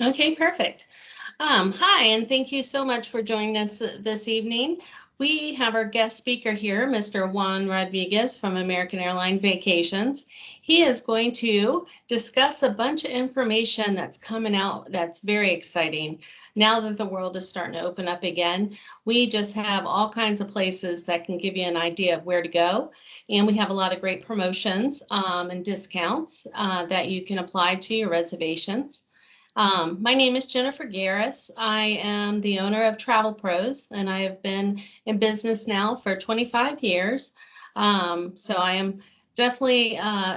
Okay, perfect. Hi, and thank you so much for joining us this evening. We have our guest speaker here, Mr. Juan Rodriguez from American Airline Vacations. He is going to discuss a bunch of information that's coming out that's very exciting. Now that the world is starting to open up again, we just have all kinds of places that can give you an idea of where to go. And we have a lot of great promotions and discounts that you can apply to your reservations. My name is Jennifer Garris. I am the owner of Travel Pros, and I have been in business now for 25 years. So I am definitely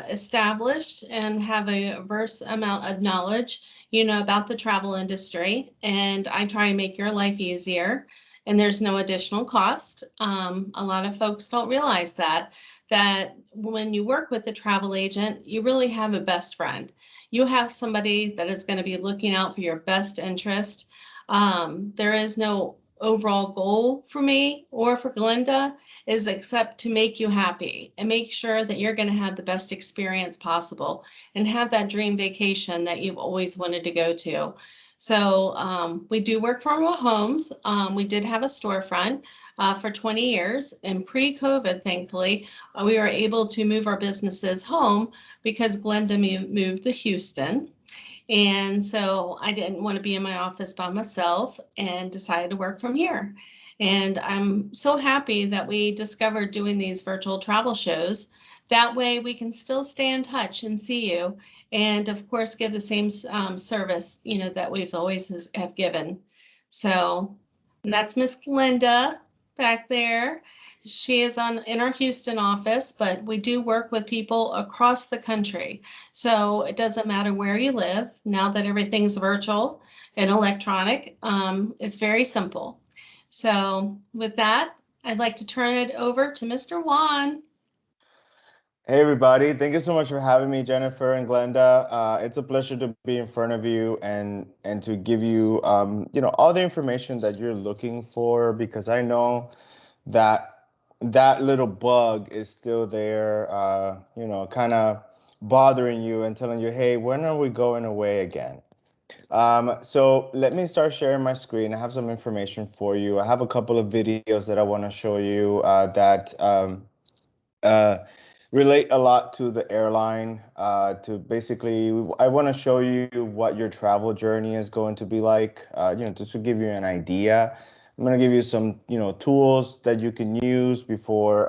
established and have a diverse amount of knowledge, about the travel industry. And I try to make your life easier. And there's no additional cost. A lot of folks don't realize that when you work with a travel agent, you really have a best friend. You have somebody that is going to be looking out for your best interest. There is no overall goal for me or for Glenda is except to make you happy and make sure that you're going to have the best experience possible and have that dream vacation that you've always wanted to go to. So we do work from our homes. We did have a storefront for 20 years, and pre-COVID, thankfully, we were able to move our businesses home because Glenda moved to Houston. And so I didn't want to be in my office by myself and decided to work from here. And I'm so happy that we discovered doing these virtual travel shows. That way we can still stay in touch and see you. And of course, give the same service, that we've always have given. So that's Miss Glenda back there. She is in our Houston office, but we do work with people across the country. So it doesn't matter where you live. Now that everything's virtual and electronic, it's very simple. So with that, I'd like to turn it over to Mr. Juan. Hey everybody, thank you so much for having me, Jennifer and Glenda. It's a pleasure to be in front of you and to give you all the information that you're looking for because I know that that little bug is still there, kind of bothering you and telling you, hey, when are we going away again? So let me start sharing my screen. I have some information for you. I have a couple of videos that I want to show you that uh, relate a lot to the airline. To basically, I want to show you what your travel journey is going to be like. Just to give you an idea. I'm going to give you some, tools that you can use before,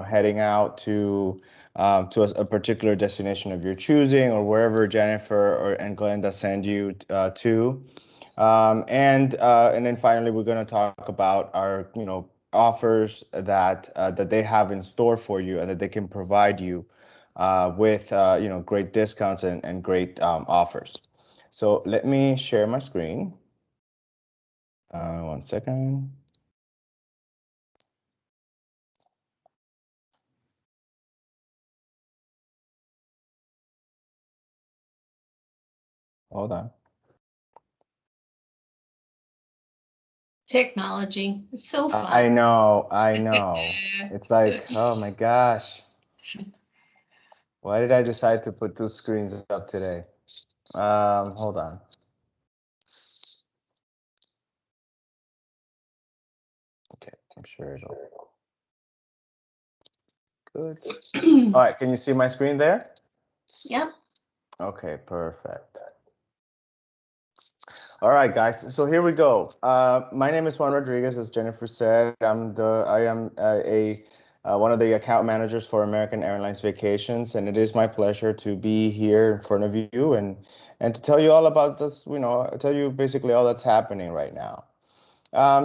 heading out to a particular destination of your choosing or wherever Jennifer and Glenda send you to. And then finally, we're going to talk about our, offers that they have in store for you and that they can provide you with, great discounts and great offers. So let me share my screen. One second. Hold on. Technology. It's so I fun. know, I know. It's like, oh my gosh, why did I decide to put two screens up today? Hold on. Okay, I'm sure it'll good. All right, can you see my screen there? Yep. Okay, perfect. All right, guys. So here we go. My name is Juan Rodriguez, as Jennifer said. I am one of the account managers for American Airlines Vacations, and it is my pleasure to be here in front of you and to tell you all about this. Tell you basically all that's happening right now.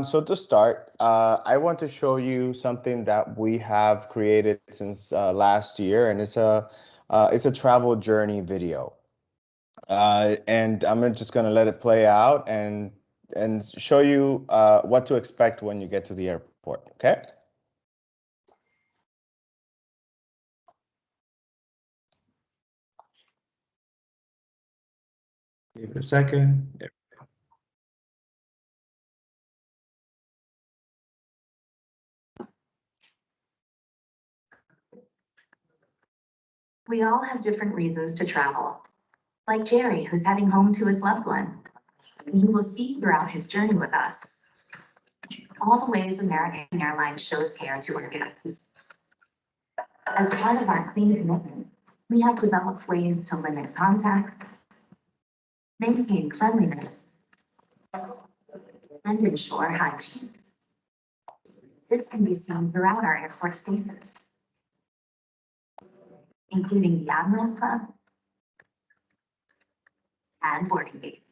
So to start, I want to show you something that we have created since last year, and it's a travel journey video. And I'm just gonna let it play out and show you what to expect when you get to the airport. Okay. Give it a second. There. We all have different reasons to travel. like Jerry, who's heading home to his loved one, and you will see throughout his journey with us all the ways American Airlines shows care to our guests. As part of our clean commitment, we have developed ways to limit contact, maintain cleanliness, and ensure hygiene. This can be seen throughout our airport spaces, including the Admirals Club and boarding gates.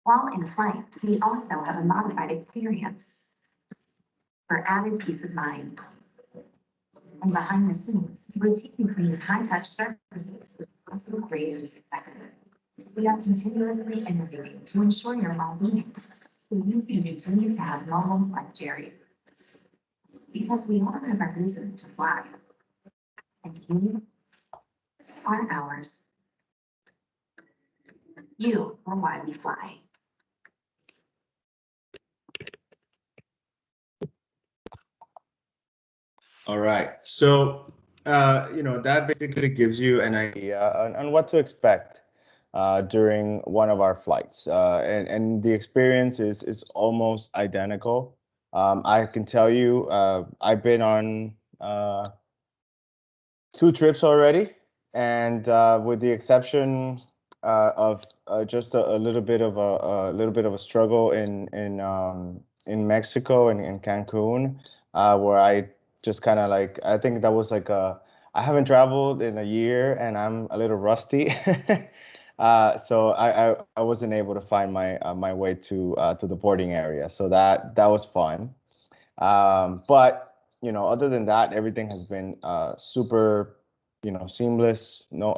While in flight, we also have a modified experience for added peace of mind. And behind the scenes, routinely clean high-touch surfaces with grade disinfectant. We are continuously innovating to ensure your well-being, so you can continue to have moments like Jerry. Because we all have our reason to fly, and you are ours. You are why we fly. All right. So, that basically gives you an idea on what to expect during one of our flights. And the experience is almost identical. I can tell you, I've been on 2 trips already, and with the exception of just a little bit of a struggle in Mexico and in Cancun, where I just kind of like I think that was like I haven't traveled in a year and I'm a little rusty. So I wasn't able to find my way to the boarding area, so that was fun. But other than that, everything has been super, seamless. No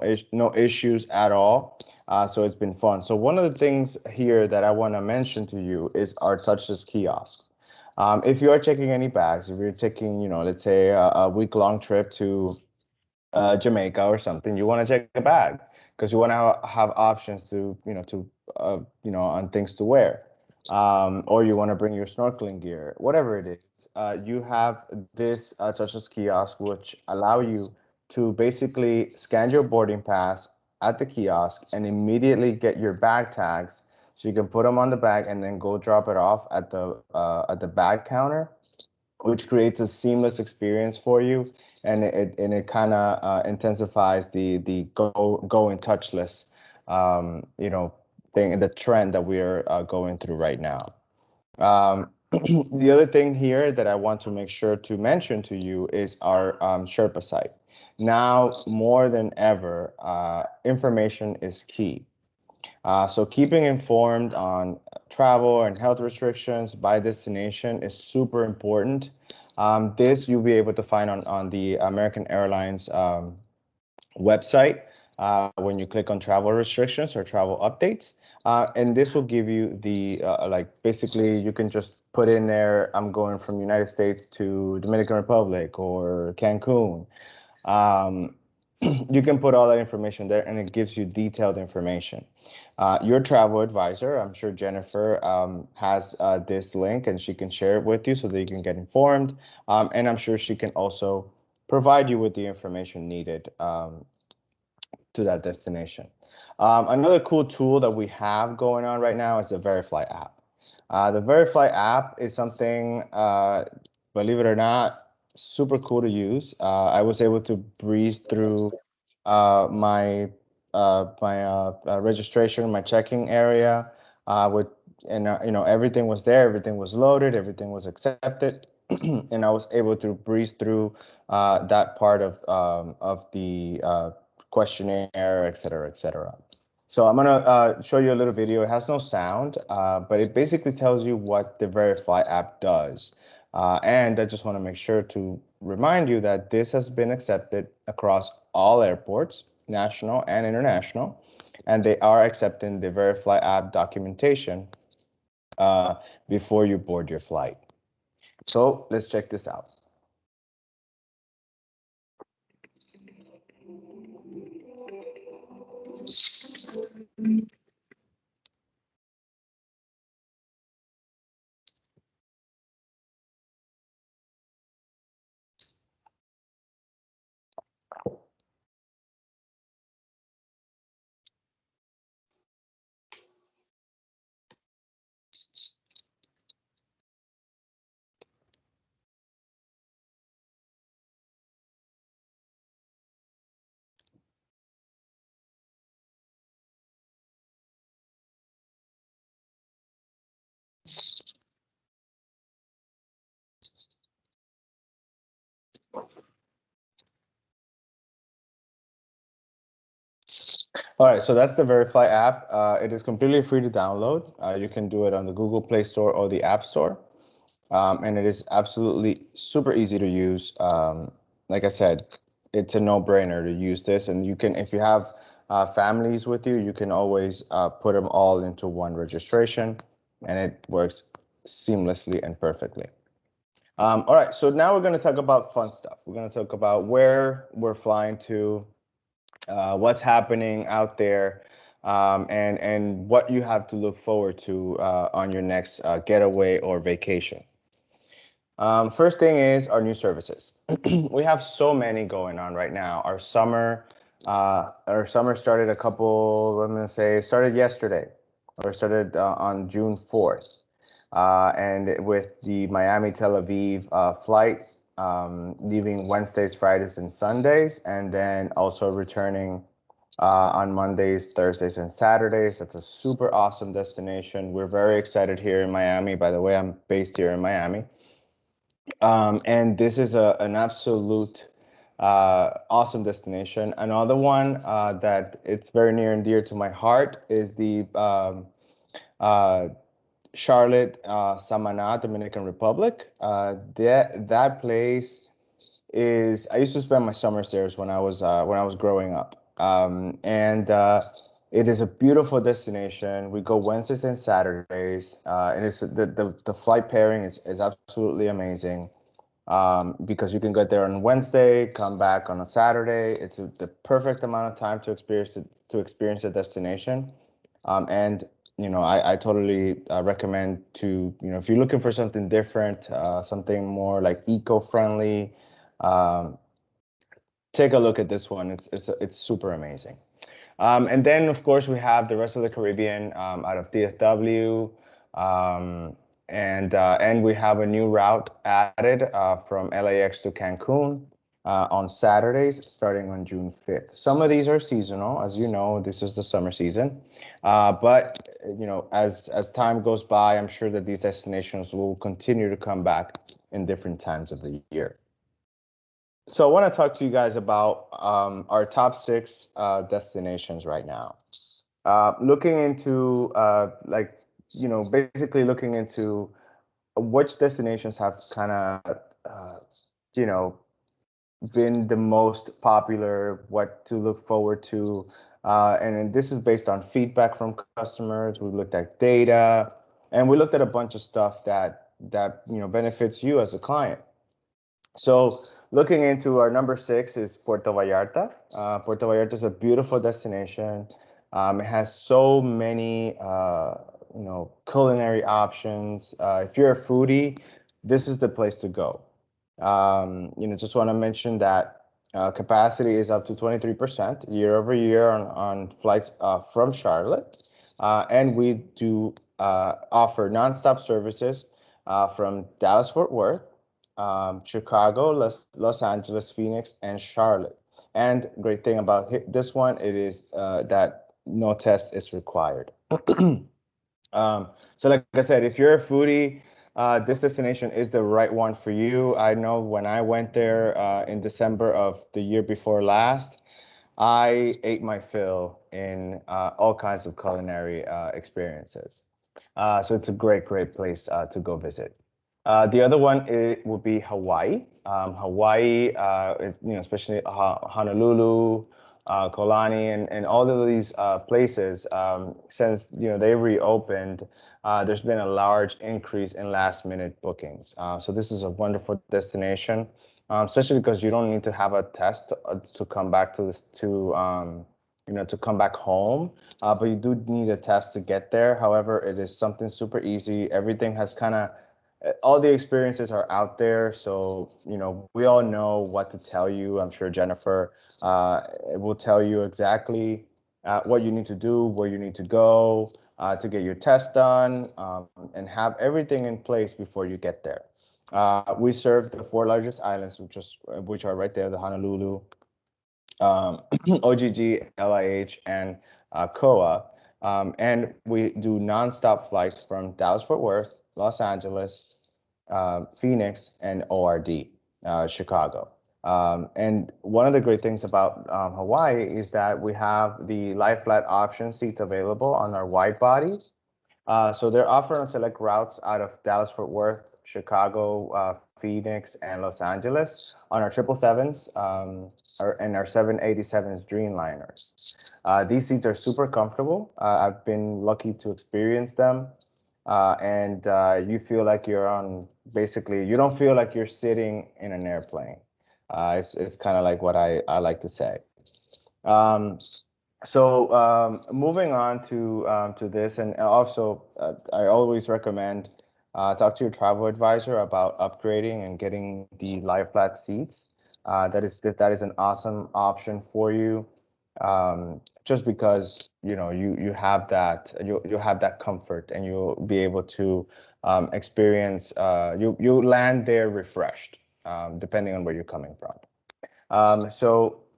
issues at all. So it's been fun. So one of the things here that I want to mention to you is our touchless kiosk. If you are checking any bags, if you're taking, let's say a week-long trip to Jamaica or something, you want to check a bag because you want to have options on things to wear, or you want to bring your snorkeling gear, whatever it is. You have this touchless kiosk, which allow you to basically scan your boarding pass at the kiosk and immediately get your bag tags, so you can put them on the bag and then go drop it off at the bag counter, which creates a seamless experience for you, and it kind of intensifies the going touchless, thing, the trend that we are going through right now. The other thing here that I want to make sure to mention to you is our Sherpa site. Now more than ever, information is key. So keeping informed on travel and health restrictions by destination is super important. This you'll be able to find on the American Airlines website when you click on travel restrictions or travel updates. And this will give you the basically you can just put in there, I'm going from United States to Dominican Republic or Cancun. Um, you can put all that information there and it gives you detailed information. Your travel advisor, I'm sure Jennifer has this link and she can share it with you so that you can get informed. And I'm sure she can also provide you with the information needed to that destination. Another cool tool that we have going on right now is the Verifly app. The Verifly app is something, believe it or not, super cool to use. I was able to breeze through my registration, my checking area, with and everything was there, everything was loaded, everything was accepted, and I was able to breeze through that part of the questionnaire, et cetera, et cetera. So I'm gonna show you a little video. It has no sound, but it basically tells you what the Verify app does. And I just want to make sure to remind you that this has been accepted across all airports, national and international, and they are accepting the Verify app documentation before you board your flight. So let's check this out. All right, so that's the Verify app. It is completely free to download. You can do it on the Google Play Store or the App Store. And it is absolutely super easy to use. Like I said, it's a no-brainer to use this. And you can, if you have families with you, you can always put them all into one registration, and it works seamlessly and perfectly. All right, so now we're going to talk about fun stuff. We're going to talk about where we're flying to, what's happening out there, and what you have to look forward to on your next getaway or vacation. First thing is our new services. We have so many going on right now. Our summer started started yesterday, or started on June 4th. And with the Miami Tel Aviv flight, leaving Wednesdays, Fridays, and Sundays, and then also returning on Mondays, Thursdays, and Saturdays. That's a super awesome destination. We're very excited here in Miami. By the way, I'm based here in Miami. And this is an absolute awesome destination. Another one that it's very near and dear to my heart is the uh, Charlotte, Samaná, Dominican Republic. That place is, I used to spend my summers there when I was growing up, and it is a beautiful destination. We go Wednesdays and Saturdays, and it's the flight pairing is absolutely amazing, because you can get there on Wednesday, come back on a Saturday. It's the perfect amount of time to experience the destination, and I totally recommend to, if you're looking for something different, something more like eco-friendly, um, take a look at this one. It's super amazing. And then, of course, we have the rest of the Caribbean out of DFW. And we have a new route added from LAX to Cancun on Saturdays, starting on June 5th. Some of these are seasonal. As you know, this is the summer season. But, as time goes by, I'm sure that these destinations will continue to come back in different times of the year. So I want to talk to you guys about our top 6 destinations right now. Looking into basically looking into which destinations have kind of you know been the most popular, what to look forward to, and then this is based on feedback from customers. We looked at data, and we looked at a bunch of stuff that benefits you as a client. So looking into our number 6 is Puerto Vallarta. Puerto Vallarta is a beautiful destination. It has so many, culinary options. If you're a foodie, this is the place to go. Just want to mention that capacity is up to 23% year over year on flights from Charlotte. And we do offer nonstop services from Dallas Fort Worth, Chicago, Los Angeles, Phoenix, and Charlotte. And great thing about this one, it is that no test is required. So like I said, if you're a foodie, this destination is the right one for you. I know when I went there in December of the year before last, I ate my fill in all kinds of culinary experiences. So it's a great place to go visit. The other one would be Hawaii. Hawaii, especially Honolulu, Kalani, and all of these places. Since they reopened, there's been a large increase in last-minute bookings. So this is a wonderful destination, especially because you don't need to have a test to come back to come back home, but you do need a test to get there. However, it is something super easy. Everything has all the experiences are out there. So, we all know what to tell you. I'm sure Jennifer will tell you exactly what you need to do, where you need to go to get your test done, and have everything in place before you get there. We serve the 4 largest islands, which are right there, the Honolulu, OGG, LIH, and COA. And we do nonstop flights from Dallas-Fort Worth, Los Angeles, Phoenix, and ORD, Chicago. And one of the great things about Hawaii is that we have the lie flat option seats available on our wide body. So they're offered on select routes out of Dallas, Fort Worth, Chicago, Phoenix, and Los Angeles on our 777s and our 787s Dreamliners. These seats are super comfortable. I've been lucky to experience them. And you feel like you're on, basically, you don't feel like you're sitting in an airplane. It's kind of like what I like to say. Um, Moving on to this, and also I always recommend talk to your travel advisor about upgrading and getting the lie flat seats. That is an awesome option for you, just because you have that you have that comfort, and you'll be able to experience you land there refreshed, depending on where you're coming from.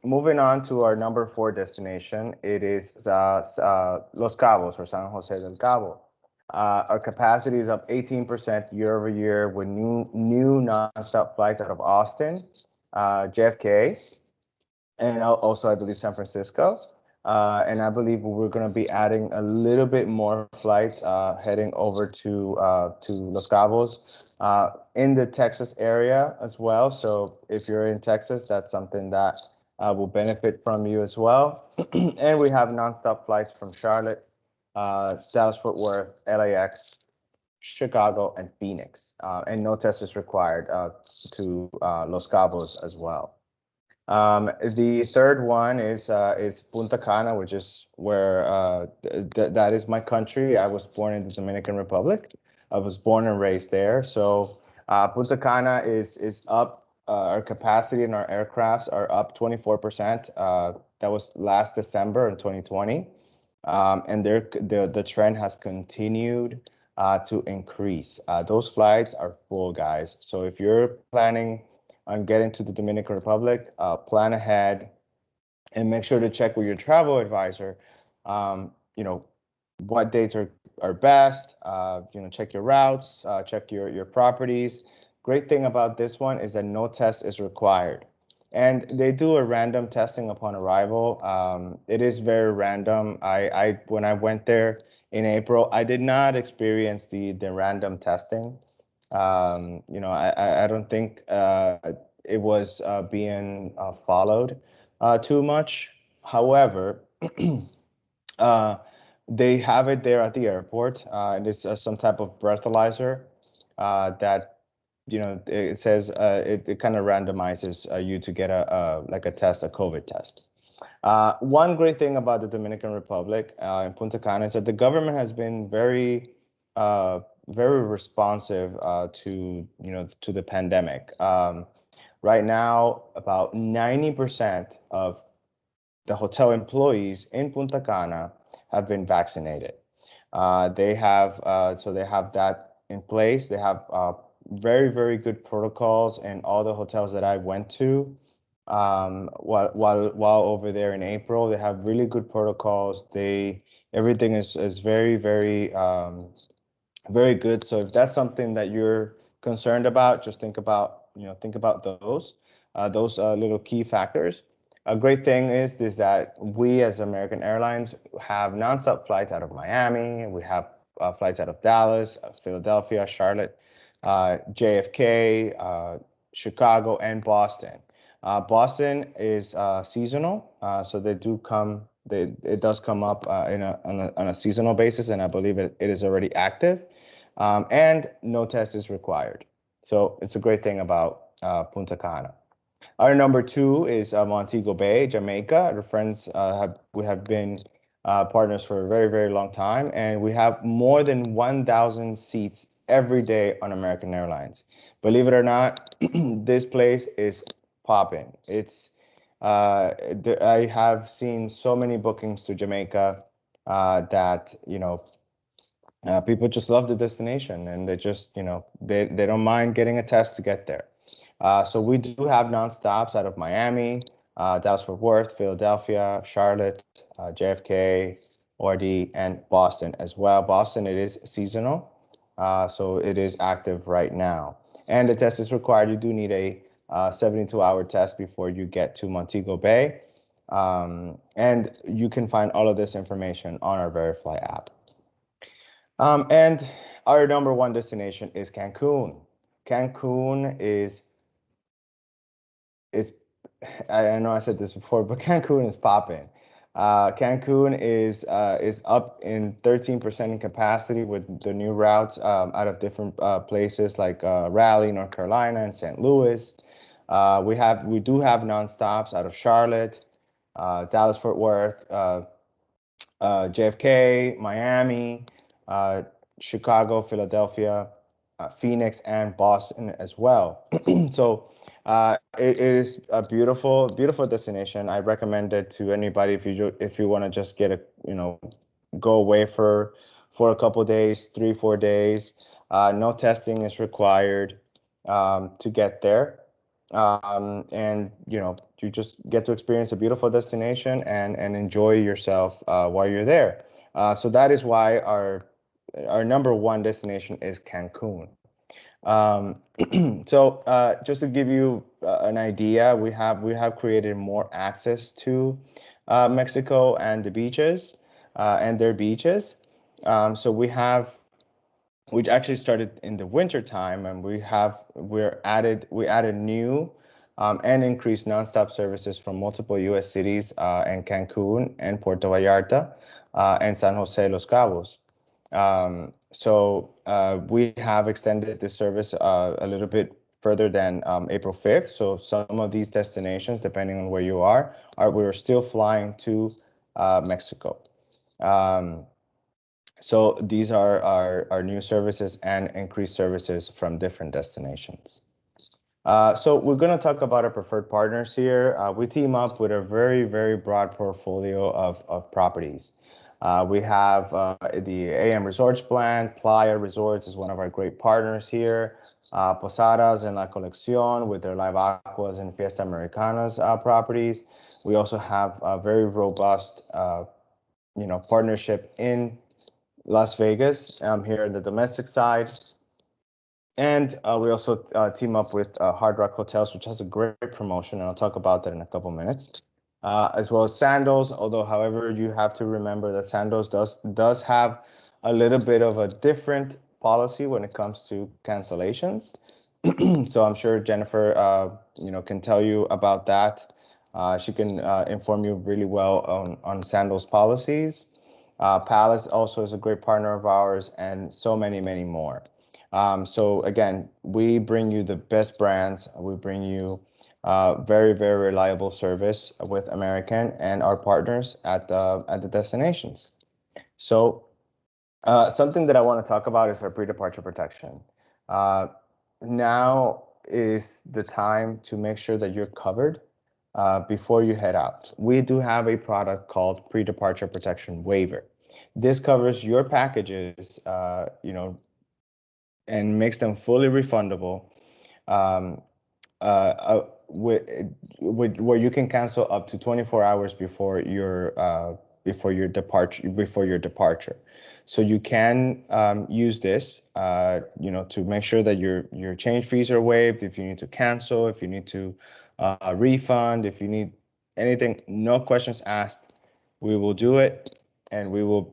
Moving on to our number 4 destination, it is Los Cabos, or San Jose del Cabo. Our capacity is up 18% year over year with new nonstop flights out of Austin, JFK, and also I believe San Francisco. And I believe we're going to be adding a little bit more flights heading over to Los Cabos in the Texas area as well. So if you're in Texas, that's something that will benefit from you as well. And we have nonstop flights from Charlotte, Dallas, Fort Worth, LAX, Chicago, and Phoenix. And no test is required to Los Cabos as well. The third one is Punta Cana, which is where that is my country. I was born in the Dominican Republic. I was born and raised there. So Punta Cana is up. Our capacity in our aircrafts are up 24%. That was last December in 2020, and the trend has continued to increase. Those flights are full, guys. So if you're planning on getting to the Dominican Republic, plan ahead and make sure to check with your travel advisor. You know, what dates are best. Check your routes, check your properties. Great thing about this one is that no test is required. And they do a random testing upon arrival. It is very random. I when I went there in April, I did not experience the random testing. I don't think it was being followed too much. However, they have it there at the airport. And it's some type of breathalyzer that, it says it kind of randomizes you to get a test, a COVID test. One great thing about the Dominican Republic in Punta Cana is that the government has been very responsive to the pandemic. Right now, about 90% of the hotel employees in Punta Cana have been vaccinated. They have that in place. They have very, very good protocols in all the hotels that I went to. While over there in April, they have really good protocols. Everything is very, very very good. So if that's something that you're concerned about, just think about those little key factors. A great thing is that we as American Airlines have nonstop flights out of Miami. We have flights out of Dallas, Philadelphia, Charlotte, JFK, Chicago, and Boston. Boston is seasonal, so they do come. It does come up on a seasonal basis, and I believe it is already active, and no test is required. So it's a great thing about Punta Cana. Our number 2 is Montego Bay, Jamaica. Our friends we have been partners for a very, very long time, and we have more than 1,000 seats every day on American Airlines. Believe it or not, this place is popping. I have seen so many bookings to Jamaica that people just love the destination, and they just they don't mind getting a test to get there. So we do have nonstops out of Miami, Dallas Fort Worth, Philadelphia, Charlotte, JFK, ORD, and Boston as well. Boston, it is seasonal, so it is active right now. And the test is required. You do need a 72-hour test before you get to Montego Bay. And you can find all of this information on our Verifly app. And our number one destination is Cancun. Cancun is I know I said this before, but Cancun is popping. Cancun is up in 13% in capacity with the new routes out of different places like Raleigh, North Carolina, and St. Louis. We do have nonstops out of Charlotte, Dallas Fort Worth, JFK, Miami, Chicago, Philadelphia, Phoenix, and Boston as well. So it is a beautiful, beautiful destination. I recommend it to anybody if you want to just get go away for a couple days, 3-4 days. No testing is required to get there. And you just get to experience a beautiful destination and enjoy yourself while you're there. So that is why our number one destination is Cancun. So just to give you an idea, we have created more access to Mexico and the beaches and their beaches. So we actually started in the winter time, and we added new and increased nonstop services from multiple U.S. cities and Cancun and Puerto Vallarta and San Jose Los Cabos. So we have extended the service a little bit further than April 5th. So some of these destinations, depending on where you are we're still flying to Mexico. So these are our new services and increased services from different destinations. So we're going to talk about our preferred partners here. We team up with a very, very broad portfolio of properties. We have the AM Resorts plan. Playa Resorts is one of our great partners here. Posadas and La Colección with their Live Aquas and Fiesta Americanas properties. We also have a very robust, partnership in Las Vegas here in the domestic side. And we also team up with Hard Rock Hotels, which has a great promotion, and I'll talk about that in a couple minutes. As well as Sandals, although, however, you have to remember that Sandals does have a little bit of a different policy when it comes to cancellations. So I'm sure Jennifer, can tell you about that. She can inform you really well on Sandals policies. Palace also is a great partner of ours, and so many, many more. So again, we bring you the best brands. We bring you very, very reliable service with American and our partners at the destinations. So something that I want to talk about is our pre-departure protection. Now is the time to make sure that you're covered before you head out. We do have a product called Pre-Departure Protection Waiver. This covers your packages, and makes them fully refundable, where you can cancel up to 24 hours before your departure. So you can use this, to make sure that your change fees are waived. If you need to cancel, if you need to refund, if you need anything, no questions asked. We will do it, and we will,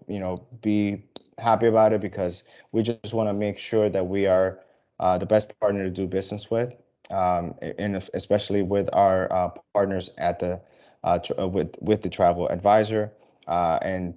be happy about it, because we just want to make sure that we are the best partner to do business with, and especially with our partners at the with the travel advisor, and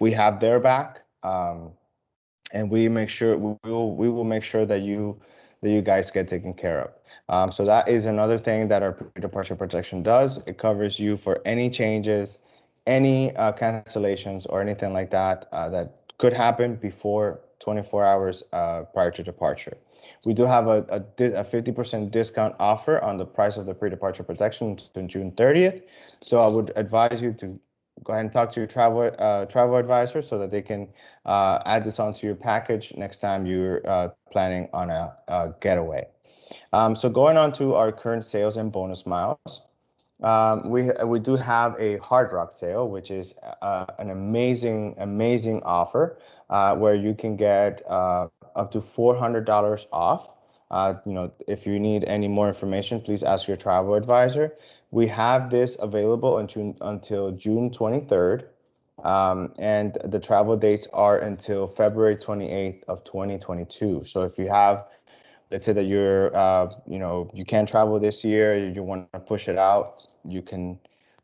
we have their back, and we will make sure that you guys get taken care of. So that is another thing that our pre-departure protection does. It covers you for any changes, any cancellations, or anything like that that could happen before 24 hours prior to departure. We do have a 50% discount offer on the price of the pre-departure protection to June 30th. So I would advise you to go ahead and talk to your travel advisor so that they can add this onto your package next time you're planning on a getaway. So going on to our current sales and bonus miles. We do have a Hard Rock sale, which is an amazing offer where you can get up to $400 off If you need any more information, please ask your travel advisor. We have this available until June 23rd. And the travel dates are until February 28th of 2022. So if you have, let's say that you can't travel this year, you want to push it out, you can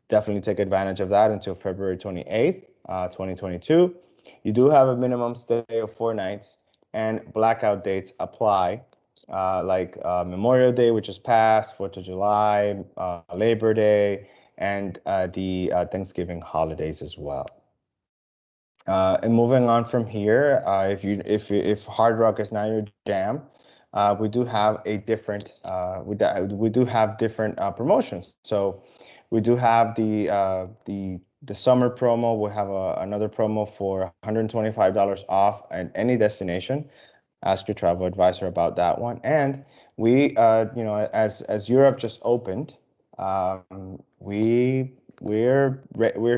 definitely take advantage of that until February 28th, 2022. You do have a minimum stay of 4 nights, and blackout dates apply, like Memorial Day, which is past, 4th of July, Labor Day, and the Thanksgiving holidays as well. And moving on from here, if Hard Rock is not your jam, we do have a different we do have different promotions. So we do have the summer promo. We have another promo for $125 off at any destination. Ask your travel advisor about that one. And we, as Europe just opened, we're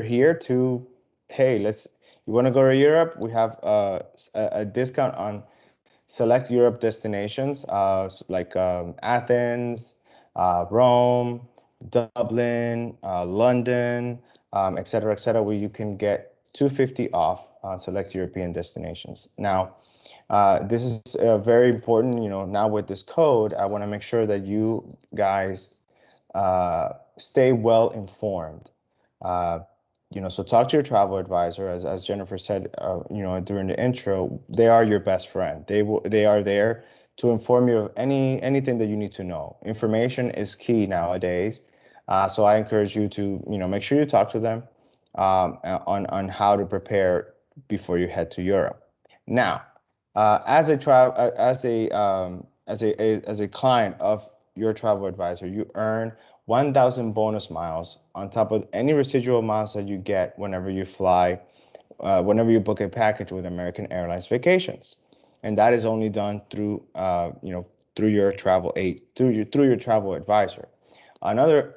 here to, hey, you want to go to Europe? We have a discount on select Europe destinations, like Athens, Rome, Dublin, London, et cetera, where you can get $250 off on select European destinations. Now, this is very important. Now with this code, I want to make sure that you guys stay well informed. So talk to your travel advisor, as Jennifer said, during the intro. They are your best friend. They are there to inform you of anything that you need to know. Information is key nowadays. So I encourage you to, make sure you talk to them on how to prepare before you head to Europe. Now, as a client of your travel advisor, you earn 1,000 bonus miles on top of any residual miles that you get whenever you fly, whenever you book a package with American Airlines Vacations, and that is only done through through your travel advisor. Another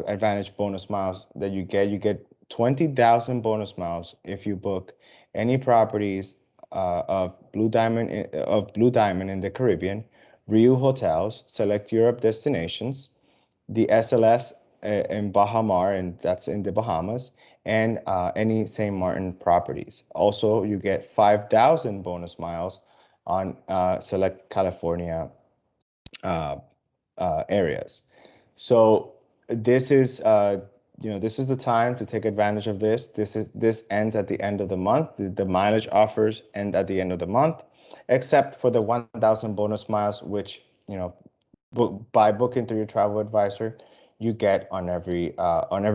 advantage bonus miles that you get 20,000 bonus miles if you book any properties of Blue Diamond in the Caribbean, Riu hotels, select Europe destinations, the SLS in Baha Mar, and that's in the Bahamas, and any St. Martin properties. Also, you get 5,000 bonus miles on select California areas. So this is this is the time to take advantage of this. This ends at the end of the month. The mileage offers end at the end of the month, except for the 1,000 bonus miles, which by booking through your travel advisor, you get on every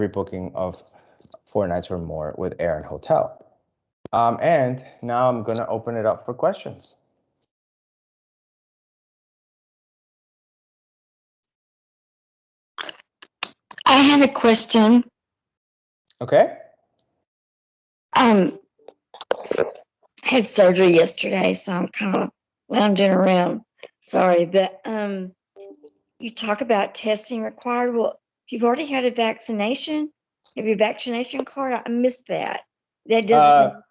booking of 4 nights or more with air and hotel. And now I'm gonna open it up for questions. I have a question. Okay. I had surgery yesterday, so I'm kind of lounging around. Sorry, but you talk about testing required. Well, if you've already had a vaccination, have your vaccination card? I missed that. That doesn't.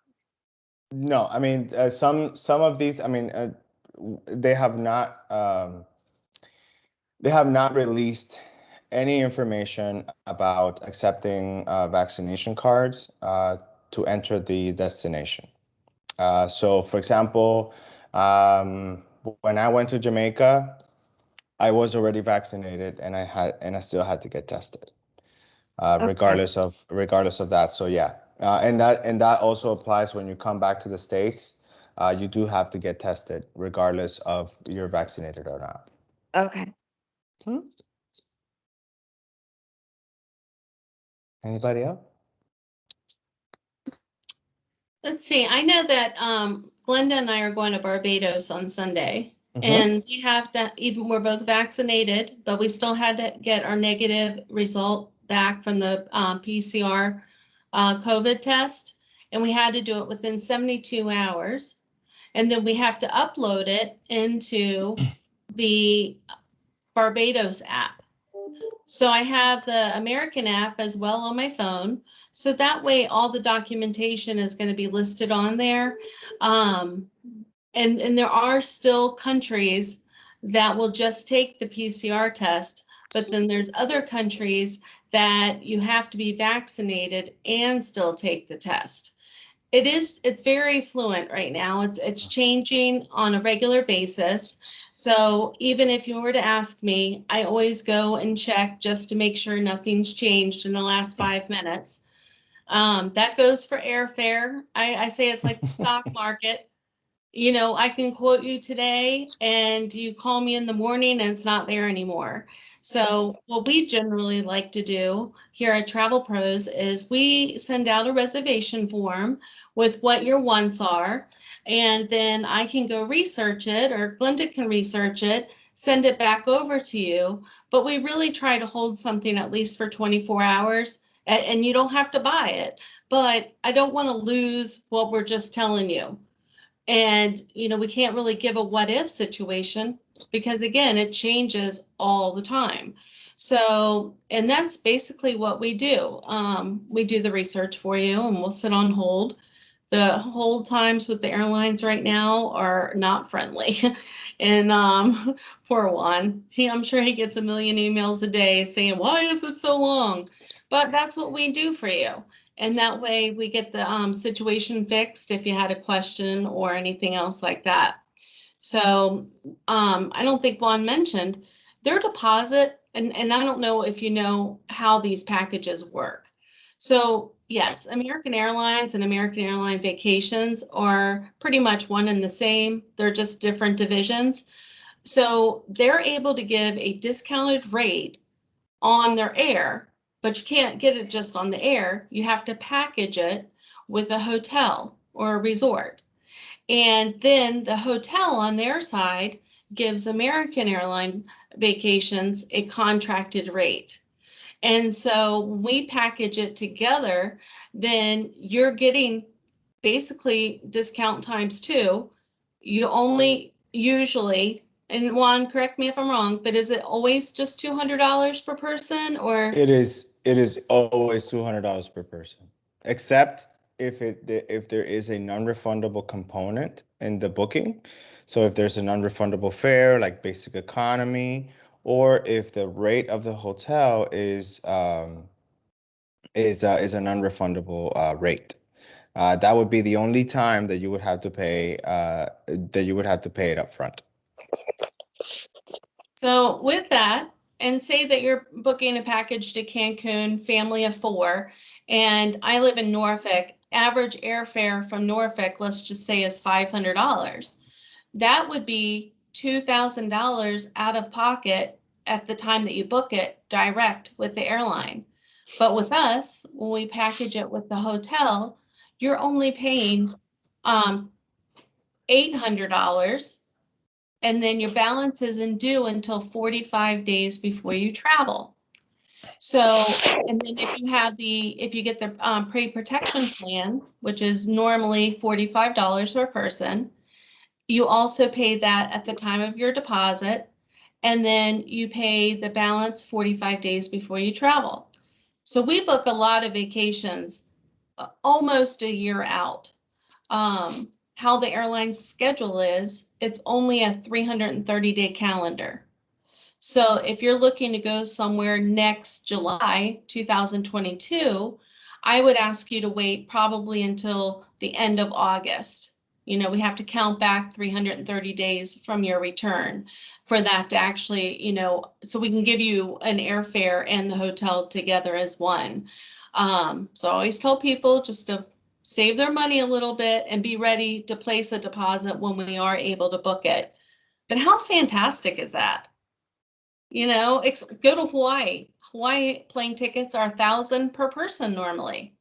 No, I mean some of these. I mean, they have not released any information about accepting vaccination cards to enter the destination. So, for example, when I went to Jamaica, I was already vaccinated, and I still had to get tested, Okay. regardless of that. So yeah, and that also applies when you come back to the States. You do have to get tested, regardless of you're vaccinated or not. Okay. Anybody else? Let's see. I know that Glenda and I are going to Barbados on Sunday, and we have to, even we're both vaccinated, but we still had to get our negative result back from the PCR COVID test, and we had to do it within 72 hours. And then we have to upload it into the Barbados app. So I have the American app as well on my phone. So that way all the documentation is going to be listed on there. And there are still countries that will just take the PCR test, but then there's other countries that you have to be vaccinated and still take the test. It's very fluent right now. It's changing on a regular basis. So even if you were to ask me, I always go and check just to make sure nothing's changed in the last 5 minutes. That goes for airfare. I say it's like the stock market. You know, I can quote you today and you call me in the morning and it's not there anymore. So what we generally like to do here at Travel Pros is we send out a reservation form with what your wants are, and then I can go research it, or Glenda can research it, send it back over to you. But we really try to hold something at least for 24 hours, and you don't have to buy it. But I don't want to lose what we're just telling you. And, you know, we can't really give a what if situation because, again, it changes all the time. So, and that's basically what we do. We do the research for you and we'll sit on hold. The hold times with the airlines right now are not friendly. And poor Juan, I'm sure he gets a million emails a day saying, why is it so long? But that's what we do for you. And that way we get the situation fixed if you had a question or anything else like that. So I don't think Juan mentioned their deposit, and I don't know if you know how these packages work. So yes, American Airlines and American Airline Vacations are pretty much one and the same. They're just different divisions. So they're able to give a discounted rate on their air, but you can't get it just on the air. You have to package it with a hotel or a resort. And then the hotel on their side gives American Airline Vacations a contracted rate. And so we package it together, then you're getting basically discount times two. You only usually, and Juan, correct me if I'm wrong, but is it always just $200 per person, or? It is always $200 per person, except if there is a non-refundable component in the booking. So if there's a non-refundable fare like basic economy, or if the rate of the hotel is a non-refundable rate. That would be the only time that you would have to pay it up front. So with that, and say that you're booking a package to Cancun, family of 4, and I live in Norfolk, average airfare from Norfolk, let's just say, is $500. That would be $2,000 out of pocket at the time that you book it direct with the airline. But with us, when we package it with the hotel, you're only paying $800, and then your balance isn't due until 45 days before you travel. So, and then if you get the pre-protection plan, which is normally $45 per person, you also pay that at the time of your deposit, and then you pay the balance 45 days before you travel. So we book a lot of vacations almost a year out. How the airline's schedule is, it's only a 330-day calendar. So if you're looking to go somewhere next July 2022, I would ask you to wait probably until the end of August. You know, we have to count back 330 days from your return for that to actually, you know, so we can give you an airfare and the hotel together as one. So I always tell people just to save their money a little bit and be ready to place a deposit when we are able to book it. But how fantastic is that? You know, go to Hawaii. Hawaii plane tickets are $1,000 per person normally.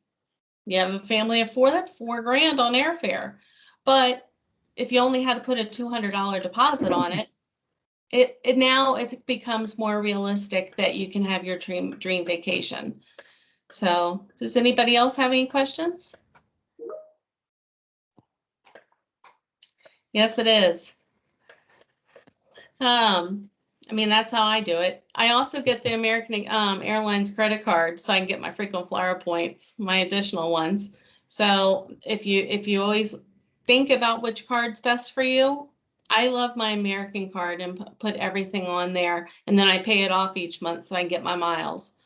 You have a family of 4, that's $4,000 on airfare. But if you only had to put a $200 deposit on it, it now becomes more realistic that you can have your dream vacation. So, does anybody else have any questions? Yes, it is. I mean, that's how I do it. I also get the American Airlines credit card so I can get my frequent flyer points, my additional ones. So if you always think about which card's best for you, I love my American card and put everything on there, and then I pay it off each month so I can get my miles.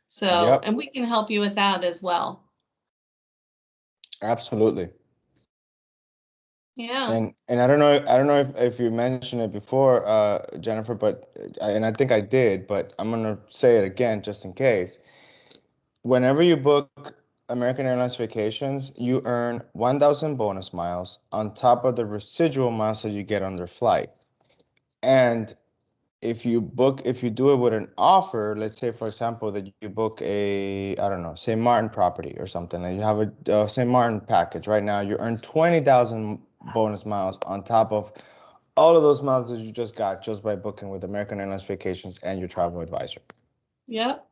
So, Yep, and we can help you with that as well. absolutely. Yeah. And I don't know if you mentioned it before, Jennifer, but and I think I did, but I'm gonna say it again just in case. Whenever you book American Airlines vacations, you earn 1,000 bonus miles on top of the residual miles that you get on their flight. And if you do it with an offer, let's say for example that you book a, I don't know, St. Martin property or something, and you have a St. Martin package right now, you earn 20,000 bonus miles on top of all of those miles that you just got just by booking with American Airlines Vacations and your travel advisor. Yep.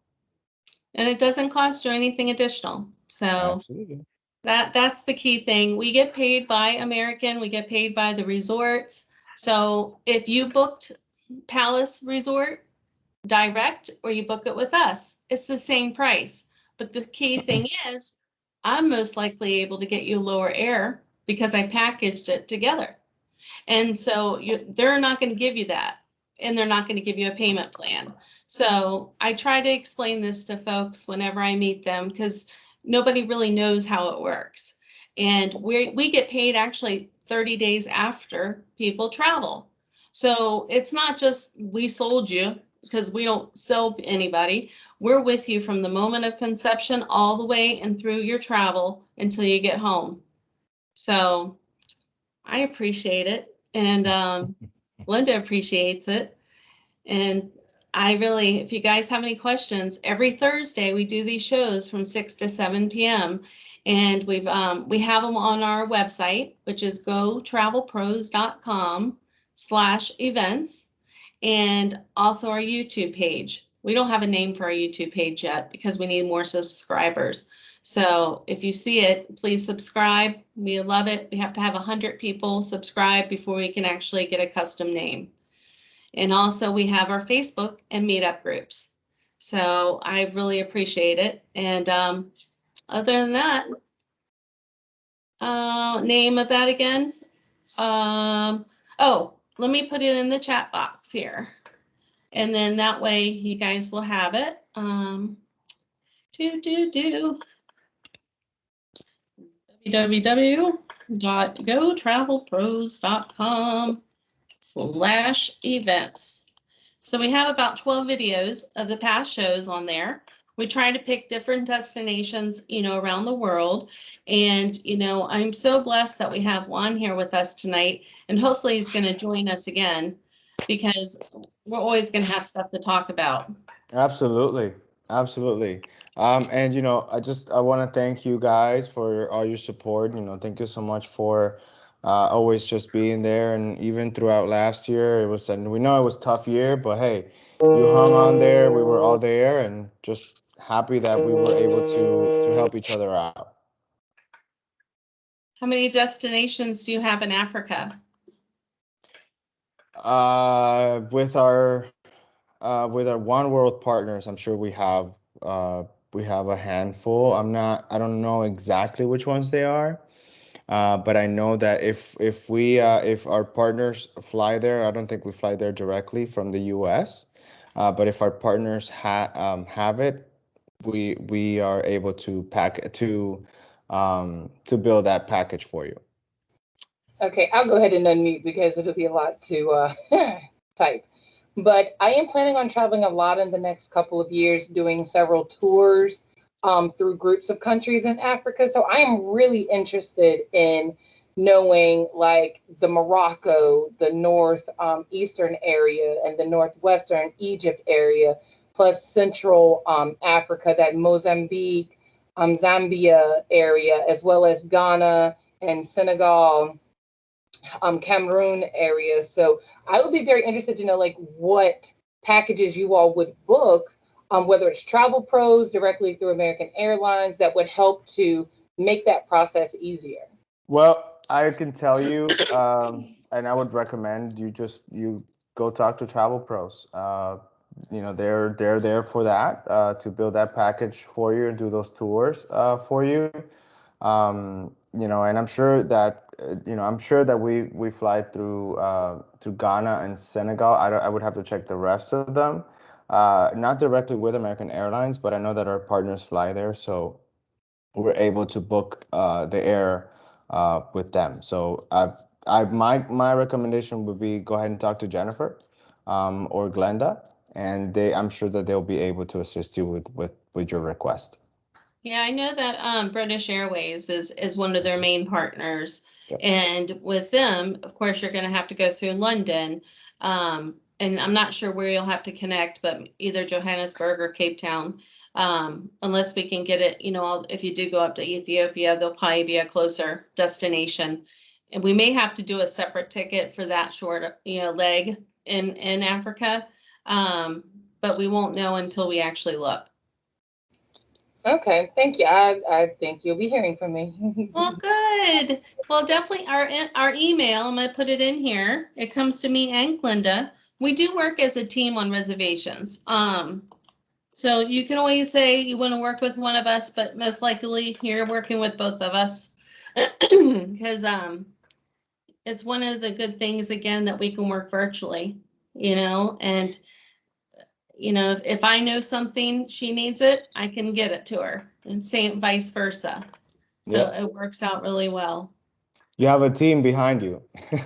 And it doesn't cost you anything additional. So Absolutely. that's the key thing. We get paid by American, we get paid by the resorts. So if you booked Palace Resort direct or you book it with us, it's the same price. But the key thing is, I'm most likely able to get you lower air because I packaged it together. And so they're not going to give you that, and they're not going to give you a payment plan. So I try to explain this to folks whenever I meet them because nobody really knows how it works. And we get paid actually 30 days after people travel. So it's not just we sold you because we don't sell anybody. We're with you from the moment of conception all the way and through your travel until you get home. So I appreciate it. And Linda appreciates it. And I really, if you guys have any questions, every Thursday we do these shows from 6 to 7 p.m. And we have them on our website, which is gotravelpros.com/events, and also our YouTube page. We don't have a name for our YouTube page yet because we need more subscribers. So if you see it, please subscribe. We love it. We have to have 100 people subscribe before we can actually get a custom name. And also we have our Facebook and meetup groups. So I really appreciate it. And other than that, name of that again. Oh, let me put it in the chat box here. And then that way you guys will have it. www.gotravelpros.com/events. So we have about 12 videos of the past shows on there. We try to pick different destinations, around the world. And, I'm so blessed that we have Juan here with us tonight. And hopefully he's going to join us again because we're always going to have stuff to talk about. Absolutely. Absolutely. And I want to thank you guys for all your support. Thank you so much for always just being there. And even throughout last year, and we know it was a tough year, but hey, you hung on there. We were all there, and just happy that we were able to help each other out. How many destinations do you have in Africa? With our One World partners, I'm sure we have a handful. I don't know exactly which ones they are, but I know that if our partners fly there, I don't think we fly there directly from the U.S. But if our partners have it, we are able to to build that package for you. Okay, I'll go ahead and unmute because it'll be a lot to type. But I am planning on traveling a lot in the next couple of years, doing several tours through groups of countries in Africa. So I am really interested in knowing like the Morocco, the north eastern area, and the northwestern Egypt area, plus Central Africa, that Mozambique, Zambia area, as well as Ghana and Senegal, Cameroon area. So I would be very interested to know like what packages you all would book, whether it's Travel Pros directly through American Airlines, that would help to make that process easier. Well, I can tell you, and I would recommend you go talk to Travel Pros. They're there for that, to build that package for you and do those tours for you. And I'm sure that I'm sure that we fly through Ghana and Senegal. I would have to check the rest of them. Not directly with American Airlines, but I know that our partners fly there, so we're able to book the air with them. So my recommendation would be go ahead and talk to Jennifer or Glenda, and I'm sure that they'll be able to assist you with your request. Yeah, I know that British Airways is one of their main partners. Yep. And with them, of course, you're going to have to go through London. And I'm not sure where you'll have to connect, but either Johannesburg or Cape Town. Unless we can get it, if you do go up to Ethiopia, there'll probably be a closer destination. And we may have to do a separate ticket for that short, leg in Africa. But we won't know until we actually look. Okay, thank you. I think you'll be hearing from me. Well, good. Well, definitely our email, I'm going to put it in here. It comes to me and Glenda. We do work as a team on reservations. So you can always say you want to work with one of us, but most likely you're working with both of us. Because it's one of the good things, again, that we can work virtually, and if I know something, she needs it, I can get it to her, and same vice versa. So Yep. it works out really well. You have a team behind you.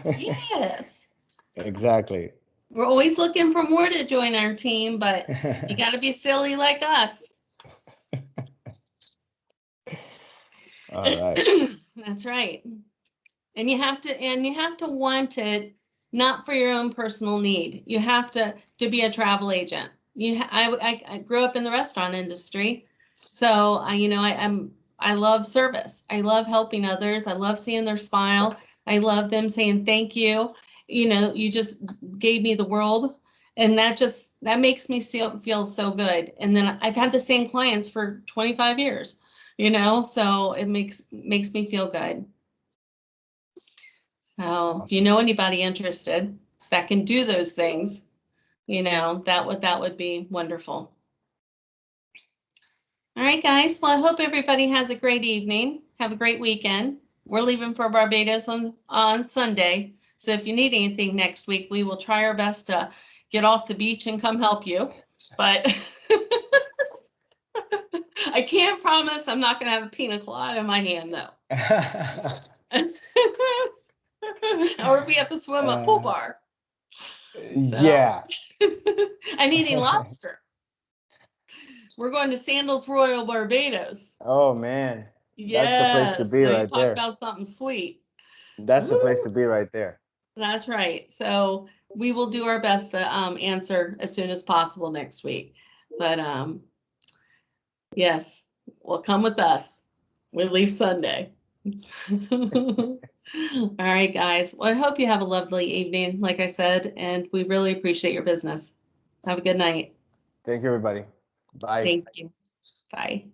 Yes. Exactly. We're always looking for more to join our team, but you got to be silly like us. All right. That's right. And you have to want it, not for your own personal need. You have to be a travel agent. I grew up in the restaurant industry, so I love service. I love helping others. I love seeing their smile. I love them saying thank you. You just gave me the world, and that makes me feel so good. And then I've had the same clients for 25 years. So it makes me feel good. So if you know anybody interested that can do those things, that would be wonderful. All right, guys. Well, I hope everybody has a great evening. Have a great weekend. We're leaving for Barbados on Sunday. So if you need anything next week, we will try our best to get off the beach and come help you. But I can't promise I'm not going to have a pina colada in my hand, though. Or be at the swim up pool bar. So. Yeah. I'm eating lobster. We're going to Sandals Royal Barbados. Oh man. Yes. That's the place to be So you right talk there. about something sweet. That's the place to be right there. That's right. So we will do our best to answer as soon as possible next week. But yes, well, come with us. We leave Sunday. All right, guys. Well, I hope you have a lovely evening, like I said, and we really appreciate your business. Have a good night. Thank you, everybody. Bye. Thank you. Bye.